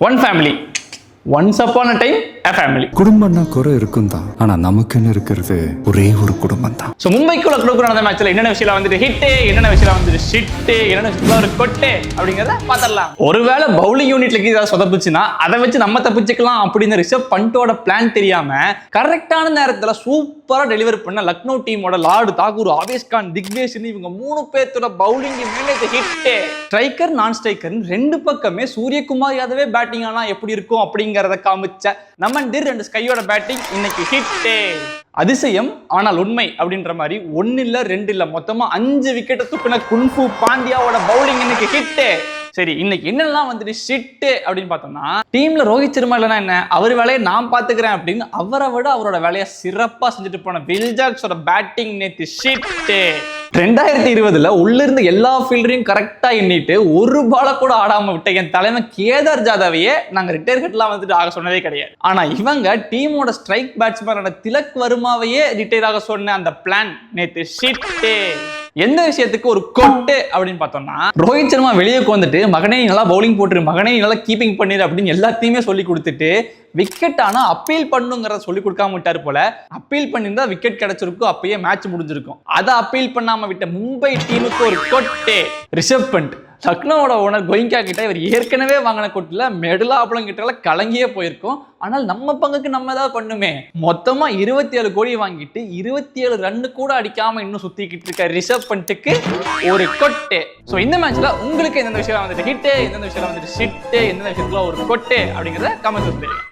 One family. Once upon a time, a family. குடும்பம்னா குறை இருக்கும் தான். ஆனா நமக்குன்னு இருக்கிறது ஒரே ஒரு குடும்பம் தான். ஸோ மும்பைக்குள்ள நடந்த மேட்ச்ல என்னென்ன விஷயம் வந்துட்டு ஹிட்டு, என்னென்ன விஷயம் வந்துட்டு ஷிட்டு, என்னென்ன விஷயம் ஒரு கொட்டு அப்படிங்கிறத பார்த்துடலாம். ஒருவேளை பவுலிங் யூனிட்ல ஏதாவது சொதப்புச்சுன்னா அதை வச்சு நம்ம தப்பிச்சுக்கலாம் அப்படின்னு ரிஷப் பண்டோட பிளான் தெரியாம கரெக்டான நேரத்துல சூப்பரா டெலிவரி பண்ண லக்னோ டீமோட லார்டு தாக்கூர், ஆவேஸ் கான், திக்வேஷன் இவங்க 3 பேர்த்தோட பவுலிங் மேலே ஹிட்டு. ஸ்ட்ரைக்கர் நான் ஸ்ட்ரைக்கர் ரெண்டு பக்கமே சூரியகுமார் யாதவே பேட்டிங் ஆனா எப்படி இருக்கும் அப்படிங்கறத காமிச்ச நம்ம ரெண்டு ஸ்கையோட பேட்டிங் இன்னைக்கு ஹிட்டு. அதிசயம் ஆனால் உண்மை அப்படின்ற மாதிரி 1 இல்ல 2 இல்ல மொத்தமா 5 விக்கெட்டை தூக்கின குன்ஃபு பாண்டியாவோட பவுலிங் இன்னைக்கு ஹிட்டு. சரி, இன்னைக்கு என்னெல்லாம் வந்துட்டு ஷிட்டு அப்படின்னு பார்த்தோம்னா, டீம்ல ரோஹித் சர்மா இல்லைன்னா என்ன, அவர் வேலையை நான் பாத்துக்கிறேன் அப்படின்னு அவரை விட அவரோட வேலையை சிறப்பா செஞ்சுட்டு போன வில் ஜாக்ஸோட பேட்டிங் நேத்து ஷிட்டு. 2020 உள்ள இருந்து எல்லா ஃபீல்டரையும் கரெக்டா எண்ணிட்டு ஒரு பால கூட ஆடாம விட்ட என் தலைமை கேதார் ஜாதவையே நாங்க ரிட்டையர் கட்லாம் வந்துட்டு ஆக சொன்னதே கிடையாது. ஆனா இவங்க டீமோட ஸ்ட்ரைக் பேட்ஸ்மேனான திலக் வர்மாவையே ரிட்டையர் ஆக சொன்ன அந்த பிளான் நேத்து ஷிட்டு. எந்த விஷயத்துக்கு ஒரு கொட்டு அப்படின்னு பார்த்தோம்னா, ரோஹித் சர்மா வெளியே வந்துட்டு மகனே நல்லா பவுலிங் போட்டுரு, மகனே நல்லா கீப்பிங் பண்ணிரு அப்படின்னு எல்லாத்தையுமே சொல்லி கொடுத்துட்டு விக்கெட் ஆனா அப்பீல் பண்ணுங்கிறத சொல்லி கொடுக்காம விட்டாரு போல. அப்பீல் பண்ணியிருந்தா விக்கெட் கிடைச்சிருக்கும், அப்பயே மேட்ச் முடிஞ்சிருக்கும். அதை அப்பீல் பண்ணாம விட்ட மும்பை டீமுக்கு ஒரு கொட்டு. ரிஷப் பண்ட் லக்னோவோட ஓனர் கோயிங்கா கிட்ட இவர் ஏற்கனவே வாங்கின கொட்டுல மெடலாபலம் கிட்ட கலங்கியே போயிருக்கும். ஆனால் நம்ம பங்குக்கு நம்ம ஏதாவது பண்ணுமே. மொத்தமா 27 கோடி வாங்கிட்டு 27 ரன்னு கூட அடிக்காம இன்னும் சுத்திக்கிட்டு இருக்க ரிஷப் பண்ட்டுக்கு ஒரு கொட்டு. சோ இந்த மேட்ச்ல உங்களுக்கு எந்தெந்த விஷயம் வந்துட்டு ஹிட்டு, எந்தெந்த விஷயம் வந்துட்டு ஷிட்டு, எந்தெந்த விஷயத்துல ஒரு கொட்டு அப்படிங்கறத கமெண்ட் பண்ணுங்க.